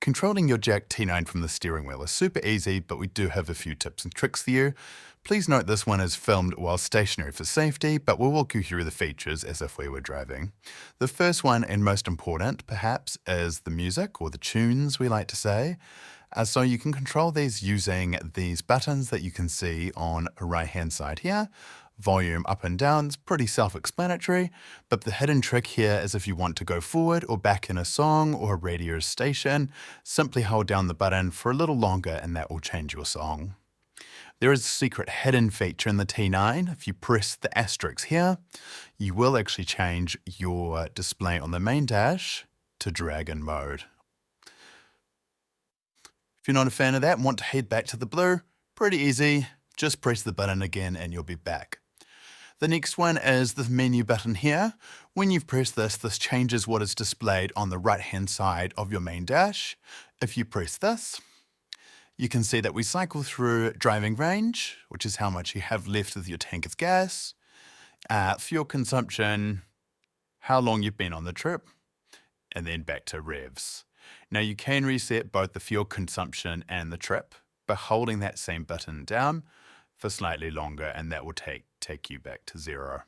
Controlling your JAC T9 from the steering wheel is super easy, but we do have a few tips and tricks for you. Please note this one is filmed while stationary for safety, but we'll walk you through the features as if we were driving. The first one, and most important perhaps, is the music, or the tunes we like to say. So you can control these using these buttons that you can see on the right hand side here. Volume up and down is pretty self-explanatory, but the hidden trick here is if you want to go forward or back in a song or a radio station, simply hold down the button for a little longer and that will change your song. There is a secret hidden feature in the T9. If you press the asterisk here, you will actually change your display on the main dash to dragon mode. If you're not a fan of that and want to head back to the blue, pretty easy. Just press the button again and you'll be back. The next one is the menu button here. When you've pressed this, this changes what is displayed on the right-hand side of your main dash. If you press this, you can see that we cycle through driving range, which is how much you have left with your tank of gas, fuel consumption, how long you've been on the trip, and then back to revs. Now you can reset both the fuel consumption and the trip by holding that same button down for slightly longer, and that will take you back to zero.